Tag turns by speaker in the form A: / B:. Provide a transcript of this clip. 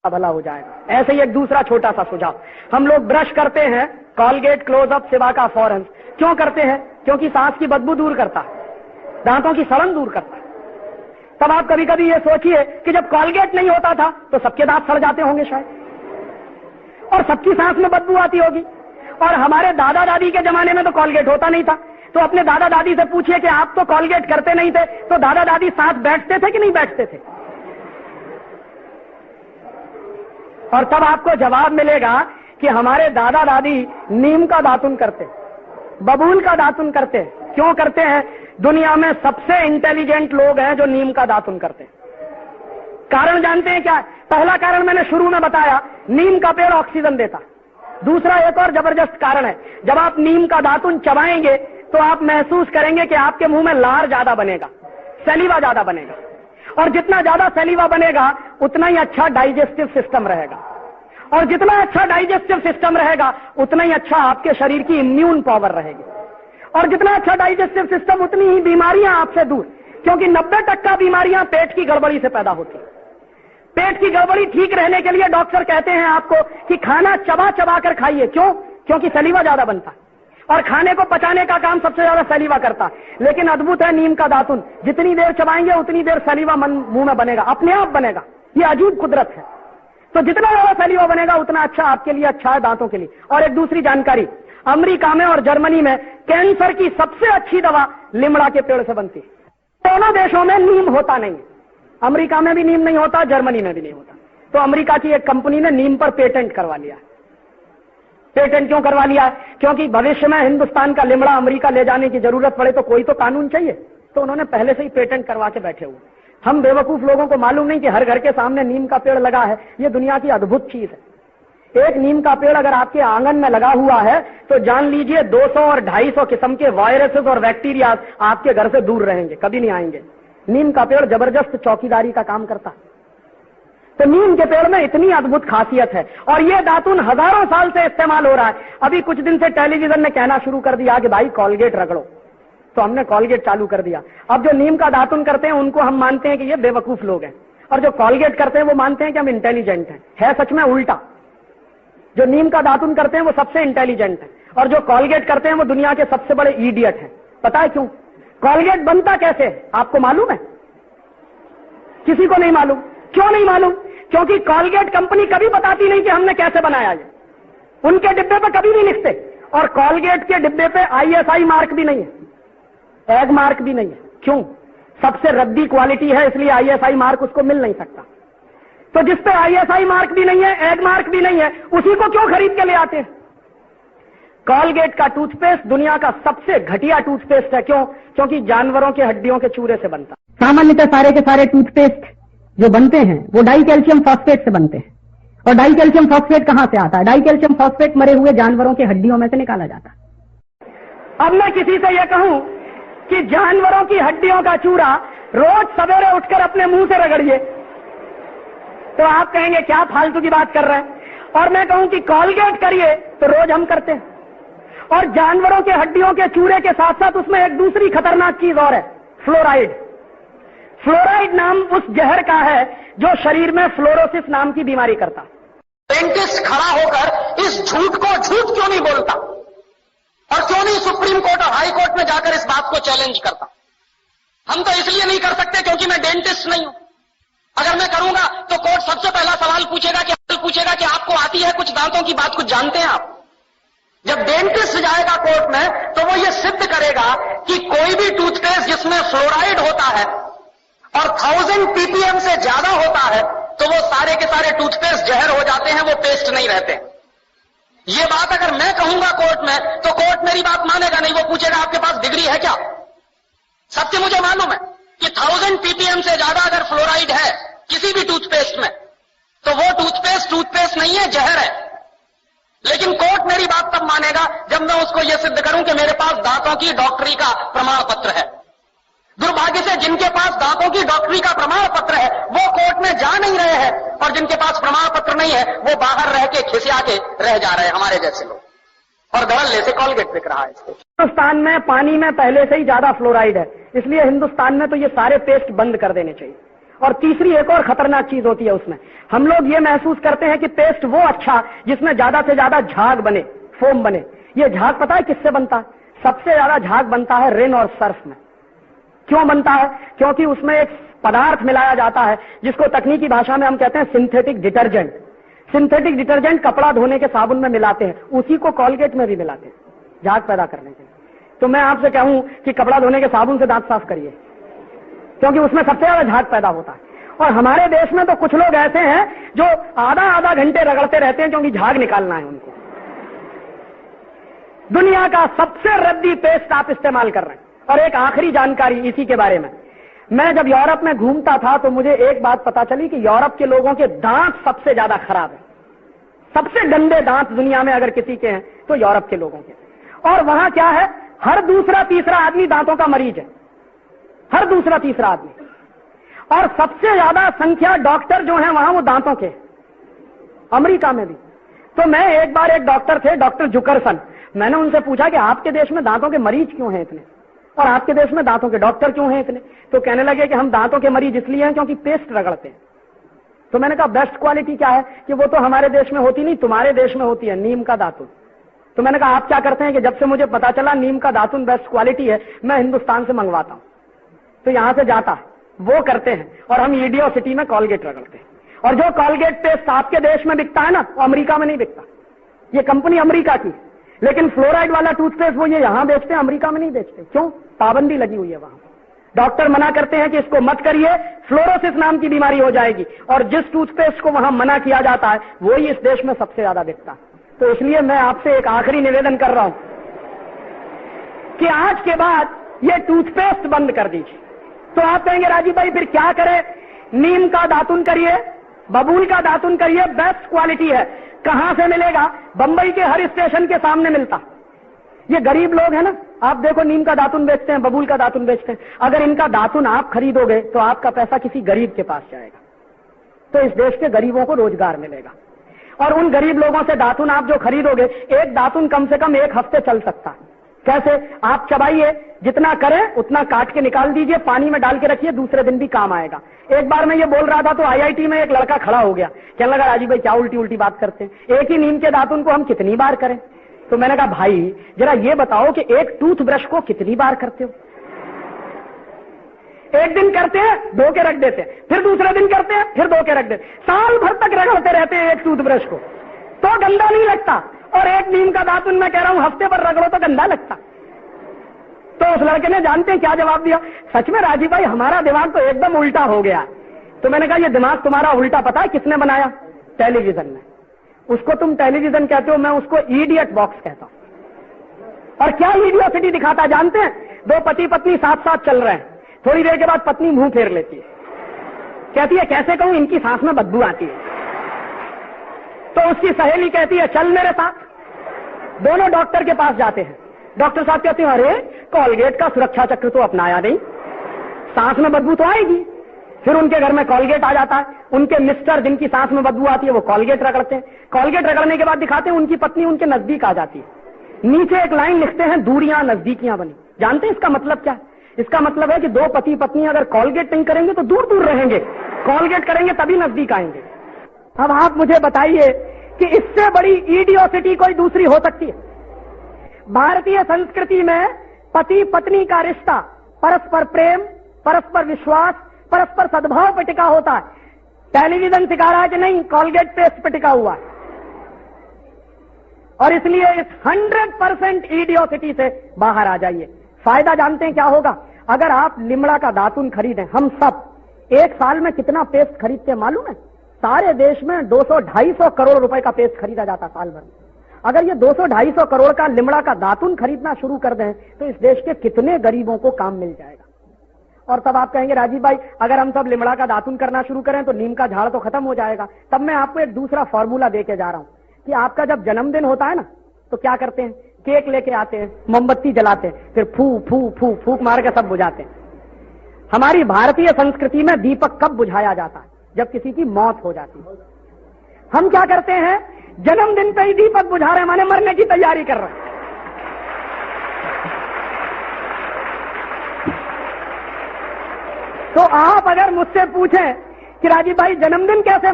A: भला हो जाएगा। ऐसे ही एक दूसरा छोटा सा सुझाव, हम लोग ब्रश करते हैं कॉलगेट, क्लोजअप, सिवाका, फॉरेंस क्यों करते हैं? क्योंकि सांस की बदबू दूर करता है, दांतों की सड़न दूर करता है। तब आप कभी कभी ये सोचिए कि जब कॉलगेट नहीं होता था तो सबके दांत सड़ जाते होंगे शायद, और सबकी सांस में बदबू आती होगी। और हमारे दादा दादी के जमाने में तो कॉलगेट होता नहीं था, तो अपने दादा दादी से पूछिए कि आप तो कॉलगेट करते नहीं थे, तो दादा दादी साथ बैठते थे कि नहीं बैठते थे? और तब आपको जवाब मिलेगा कि हमारे दादा दादी नीम का दातुन करते, बबूल का दातुन करते। क्यों करते हैं? दुनिया में सबसे इंटेलिजेंट लोग हैं जो नीम का दातुन करते हैं। कारण जानते हैं क्या है? पहला कारण मैंने शुरू में बताया, नीम का पेड़ ऑक्सीजन देता। दूसरा एक और जबरदस्त कारण है, जब आप नीम का दातुन चबाएंगे तो आप महसूस करेंगे कि आपके मुंह में लार ज्यादा बनेगा, सलीवा ज्यादा बनेगा, और जितना ज्यादा सलीवा बनेगा उतना ही अच्छा डाइजेस्टिव सिस्टम रहेगा, और जितना अच्छा डाइजेस्टिव सिस्टम रहेगा उतना ही अच्छा आपके शरीर की इम्यून पावर रहेगी, और जितना अच्छा डाइजेस्टिव सिस्टम उतनी ही बीमारियां आपसे दूर, क्योंकि 90% बीमारियां पेट की गड़बड़ी से पैदा होती है। पेट की गड़बड़ी ठीक रहने के लिए डॉक्टर कहते हैं आपको कि खाना चबा चबा कर खाइए। क्यों? क्योंकि सलीवा ज्यादा बनता है, और खाने को पचाने का काम सबसे ज्यादा सलीवा करता है। लेकिन अद्भुत है नीम का दातुन, जितनी देर चबाएंगे उतनी देर सलीवा मुंह में बनेगा, अपने आप बनेगा। ये अजीब कुदरत है। तो जितना ज्यादा सलीवा बनेगा उतना अच्छा आपके लिए, अच्छा है दांतों के लिए। और एक दूसरी जानकारी, अमेरिका में और जर्मनी में कैंसर की सबसे अच्छी दवा लिमड़ा के पेड़ से बनती है। दोनों देशों में नीम होता नहीं है, अमेरिका में भी नीम नहीं होता, जर्मनी में भी नहीं होता। तो अमेरिका की एक कंपनी ने नीम पर पेटेंट करवा लिया। पेटेंट क्यों करवा लिया? क्योंकि भविष्य में हिंदुस्तान का लिमड़ा अमेरिका ले जाने की जरूरत पड़े तो कोई तो कानून चाहिए, तो उन्होंने पहले से ही पेटेंट करवा के बैठे हुए। हम बेवकूफ लोगों को मालूम नहीं कि हर घर के सामने नीम का पेड़ लगा है। ये दुनिया की अद्भुत चीज है। एक नीम का पेड़ अगर आपके आंगन में लगा हुआ है तो जान लीजिए 200 और 250 किस्म के वायरसेस और बैक्टीरिया आपके घर से दूर रहेंगे, कभी नहीं आएंगे। नीम का पेड़ जबरदस्त चौकीदारी का काम करता है। तो नीम के पेड़ में इतनी अद्भुत खासियत है, और ये दातुन हजारों साल से इस्तेमाल हो रहा है। अभी कुछ दिन से टेलीविजन ने कहना शुरू कर दिया कि भाई कॉलगेट रगड़ो, तो हमने कॉलगेट चालू कर दिया। अब जो नीम का दातुन करते हैं उनको हम मानते हैं कि ये बेवकूफ लोग हैं, और जो कॉलगेट करते हैं वो मानते हैं कि हम इंटेलिजेंट हैं। है सच में उल्टा। जो नीम का दातुन करते हैं वो सबसे इंटेलिजेंट है, और जो कॉलगेट करते हैं वो दुनिया के सबसे बड़े इडियट हैं। पता है क्यों? कॉलगेट बनता कैसे है आपको मालूम है? किसी को नहीं मालूम। क्यों नहीं मालूम? क्योंकि कॉलगेट कंपनी कभी बताती नहीं कि हमने कैसे बनाया ये। उनके डिब्बे पे कभी नहीं लिखते, और कॉलगेट के डिब्बे पे ISI मार्क भी नहीं है, एग मार्क भी नहीं है। क्यों? सबसे रद्दी क्वालिटी है, इसलिए ISI मार्क उसको मिल नहीं सकता। तो जिस पे ISI मार्क भी नहीं है, एग मार्क भी नहीं है, उसी को क्यों खरीद के ले आते हैं? कॉलगेट का टूथपेस्ट दुनिया का सबसे घटिया टूथपेस्ट है। क्यों? क्योंकि जानवरों के हड्डियों के चूरे से बनता। सामान्यतः सारे के सारे टूथपेस्ट जो बनते हैं वो डाई कैल्शियम फॉस्फेट से बनते हैं। और डाई कैल्शियम फॉस्फेट कहां से आता है? डाई कैल्शियम फॉस्फेट मरे हुए जानवरों के हड्डियों में से निकाला जाता है। अब मैं किसी से यह कहूं कि जानवरों की हड्डियों का चूरा रोज सवेरे उठकर अपने मुंह से रगड़िए, तो आप कहेंगे क्या फालतू की बात कर रहे हैं। और मैं कहूं कि कॉलगेट करिए, तो रोज हम करते हैं। और जानवरों के हड्डियों के चूरे के साथ साथ उसमें एक दूसरी खतरनाक चीज और है, फ्लोराइड। फ्लोराइड नाम उस जहर का है जो शरीर में फ्लोरोसिस नाम की बीमारी करता।
B: साइंटिस्ट खड़ा होकर इस झूठ को झूठ क्यों नहीं बोलता, और क्यों नहीं सुप्रीम कोर्ट और हाई कोर्ट में जाकर इस बात को चैलेंज करता? हम तो इसलिए नहीं कर सकते क्योंकि मैं डेंटिस्ट नहीं हूं। अगर मैं करूंगा तो कोर्ट सबसे पहला सवाल पूछेगा कि आपको आती है कुछ दांतों की बात, कुछ जानते हैं आप? जब डेंटिस्ट जाएगा कोर्ट में तो वो ये सिद्ध करेगा कि कोई भी टूथपेस्ट जिसमें फ्लोराइड होता है और 1000 ppm से ज्यादा होता है तो वो सारे के सारे टूथपेस्ट जहर हो जाते हैं, वो पेस्ट नहीं रहते। ये बात अगर मैं कहूंगा कोर्ट में तो कोर्ट मेरी बात मानेगा नहीं, वो पूछेगा आपके पास डिग्री है क्या? सत्य मुझे मालूम है कि 1000 ppm से ज्यादा अगर फ्लोराइड है किसी भी टूथपेस्ट में तो वो टूथपेस्ट नहीं है, जहर है। लेकिन कोर्ट मेरी बात तब मानेगा जब मैं उसको यह सिद्ध करूं कि मेरे पास दांतों की डॉक्टरी का प्रमाण पत्र है। दुर्भाग्य से जिनके पास दांतों की डॉक्टरी का प्रमाण पत्र है वो कोर्ट में जा नहीं रहे हैं, और जिनके पास प्रमाण पत्र नहीं है वो बाहर रह के खिसिया के रह जा रहे हैं, हमारे जैसे लोग। और धड़ल्ले से कॉलगेट बिक रहा है।
A: हिंदुस्तान में पानी में पहले से ही ज्यादा फ्लोराइड है, इसलिए हिंदुस्तान में तो ये सारे पेस्ट बंद कर देने चाहिए। और तीसरी एक और खतरनाक चीज होती है उसमें, हम लोग ये महसूस करते हैं कि पेस्ट वो अच्छा जिसमें ज्यादा से ज्यादा झाग बने, फोम बने। ये झाग पता है किससे बनता है? सबसे ज्यादा झाग बनता है रिन और सर्फ में। क्यों बनता है? क्योंकि उसमें एक पदार्थ मिलाया जाता है जिसको तकनीकी भाषा में हम कहते हैं सिंथेटिक डिटर्जेंट। सिंथेटिक डिटर्जेंट कपड़ा धोने के साबुन में मिलाते हैं, उसी को कॉलगेट में भी मिलाते हैं झाग पैदा करने के लिए। तो मैं आपसे कहूं कि कपड़ा धोने के साबुन से दांत साफ करिए, क्योंकि उसमें सबसे ज्यादा झाग पैदा होता है। और हमारे देश में तो कुछ लोग ऐसे हैं जो आधा आधा घंटे रगड़ते रहते हैं क्योंकि झाग निकालना है उनको। दुनिया का सबसे रद्दी पेस्ट आप इस्तेमाल कर रहे हैं। और एक आखिरी जानकारी इसी के बारे में, मैं जब यूरोप में घूमता था तो मुझे एक बात पता चली कि यूरोप के लोगों के दांत सबसे ज्यादा खराब है। सबसे गंदे दांत दुनिया में अगर किसी के हैं तो यूरोप के लोगों के। और वहां क्या है, हर दूसरा तीसरा आदमी दांतों का मरीज है, हर दूसरा तीसरा आदमी। और सबसे ज्यादा संख्या डॉक्टर जो हैं वहां वो दांतों के, अमेरिका में भी। तो मैं एक बार, एक डॉक्टर थे, डॉक्टर जुकरसन, मैंने उनसे पूछा कि आपके देश में दांतों के मरीज क्यों हैं इतने, और आपके देश में दांतों के डॉक्टर क्यों हैं इतने? तो कहने लगे कि हम दांतों के मरीज इसलिए हैं क्योंकि पेस्ट रगड़ते हैं। तो मैंने कहा बेस्ट क्वालिटी क्या है? कि वो तो हमारे देश में होती नहीं, तुम्हारे देश में होती है, नीम का दातुन। तो मैंने कहा आप क्या करते हैं? कि जब से मुझे पता चला नीम का दातुन बेस्ट क्वालिटी है, मैं हिंदुस्तान से मंगवाता हूं। तो यहां से जाता है, वो करते हैं, और हम ईडियो सिटी में कॉलगेट रगड़ते हैं। और जो कॉलगेट पेस्ट आपके देश में बिकता है ना, वो अमेरिका में नहीं बिकता। ये कंपनी अमेरिका की, लेकिन फ्लोराइड वाला टूथपेस्ट वो ये यहां बेचते हैं, अमेरिका में नहीं बेचते। क्यों? पाबंदी लगी हुई है वहां। डॉक्टर मना करते हैं कि इसको मत करिए, फ्लोरोसिस नाम की बीमारी हो जाएगी। और जिस टूथपेस्ट को वहां मना किया जाता है वो ही इस देश में सबसे ज्यादा बिकता है। तो इसलिए मैं आपसे एक आखिरी निवेदन कर रहा हूं कि आज के बाद ये टूथपेस्ट बंद कर दीजिए। तो आप कहेंगे राजीव भाई फिर क्या करें? नीम का दातुन करिए, बबूल का दातुन करिए, बेस्ट क्वालिटी है। कहां से मिलेगा? बंबई के हर स्टेशन के सामने मिलता। ये गरीब लोग हैं ना, आप देखो नीम का दातुन बेचते हैं, बबूल का दातुन बेचते हैं। अगर इनका दातुन आप खरीदोगे तो आपका पैसा किसी गरीब के पास जाएगा, तो इस देश के गरीबों को रोजगार मिलेगा। और उन गरीब लोगों से दातुन आप जो खरीदोगे, एक दातुन कम से कम 1 हफ्ते चल सकता है। कैसे? आप चबाइए, जितना करें उतना काट के निकाल दीजिए, पानी में डाल के रखिए, दूसरे दिन भी काम आएगा। एक बार मैं ये बोल रहा था तो आईआईटी में एक लड़का खड़ा हो गया, कहने लगा राजीव भाई क्या उल्टी उल्टी बात करते हैं, एक ही नीम के दातुन को हम कितनी बार करें? तो मैंने कहा भाई जरा ये बताओ कि एक टूथब्रश को कितनी बार करते हो? एक दिन करते हैं, धो के रख देते हैं, फिर दूसरे दिन करते हैं, फिर धो के रख देते हैं, साल भर तक रगड़ते रहते हैं एक टूथब्रश को, तो गंदा नहीं लगता। और एक नीम का दातुन मैं कह रहा हूं हफ्ते पर रगड़ो तो गंदा लगता। तो उस लड़के ने जानते हैं क्या जवाब दिया? सच में राजीव भाई हमारा दिमाग तो एकदम उल्टा हो गया। तो मैंने कहा ये दिमाग तुम्हारा उल्टा पता है किसने बनाया? टेलीविजन ने। उसको तुम टेलीविजन कहते हो, मैं उसको इडियट बॉक्स कहता हूं। और क्या इडियोसिटी दिखाता जानते हैं? 2 पति पत्नी साथ साथ चल रहे हैं, थोड़ी देर के बाद पत्नी मुंह फेर लेती है, कहती है कैसे कहूं इनकी सांस में बदबू आती है। तो उसकी सहेली कहती है चल मेरे साथ। दोनों डॉक्टर के पास जाते हैं, डॉक्टर साहब कहते हैं अरे कॉलगेट का सुरक्षा चक्र तो अपनाया नहीं, सांस में बदबू तो आएगी। फिर उनके घर में कॉलगेट आ जाता है, उनके मिस्टर जिनकी सांस में बदबू आती है वो कॉलगेट रगड़ते हैं। कॉलगेट रगड़ने के बाद दिखाते हैं उनकी पत्नी उनके नजदीक आ जाती है, नीचे एक लाइन लिखते हैं दूरियां नजदीकियां बनी। जानते हैं इसका मतलब क्या है? इसका मतलब है कि 2 पति पत्नी अगर कॉलगेट नहीं करेंगे तो दूर दूर रहेंगे, कॉलगेट करेंगे तभी नजदीक आएंगे। अब आप मुझे बताइए कि इससे बड़ी इडियोसिटी कोई दूसरी हो सकती है? भारतीय संस्कृति में पति पत्नी का रिश्ता परस्पर प्रेम, परस्पर विश्वास, परस्पर सद्भाव पर टिका होता है। टेलीविजन सिखा रहा है कि नहीं, कॉलगेट पेस्ट पर टिका हुआ है। और इसलिए इस 100% इडियोसिटी से बाहर आ जाइए। फायदा जानते हैं क्या होगा? अगर आप लिमड़ा का दातुन खरीदें, हम सब 1 साल में कितना पेस्ट खरीदते हैं मालूम है? सारे देश में 200-250 करोड़ रुपए का पेस्ट खरीदा जाता साल भर। अगर ये 200-250 करोड़ का लिमड़ा का दातुन खरीदना शुरू कर दें तो इस देश के कितने गरीबों को काम मिल जाएगा। और तब आप कहेंगे राजीव भाई अगर हम सब लिमड़ा का दातुन करना शुरू करें तो नीम का झाड़ तो खत्म हो जाएगा। तब मैं आपको एक दूसरा फॉर्मूला देके जा रहा हूं कि आपका जब जन्मदिन होता है ना तो क्या करते हैं? केक लेके आते हैं, मोमबत्ती जलाते हैं, फिर फू फू फू फूक मार के सब बुझाते हैं। हमारी भारतीय संस्कृति में दीपक कब बुझाया जाता है? जब किसी की मौत हो जाती है। हम क्या करते हैं? जन्मदिन पे ही दीपक बुझा रहे हैं, माने मरने की तैयारी कर रहे हैं। तो आप अगर मुझसे पूछें कि राजीव भाई जन्मदिन कैसे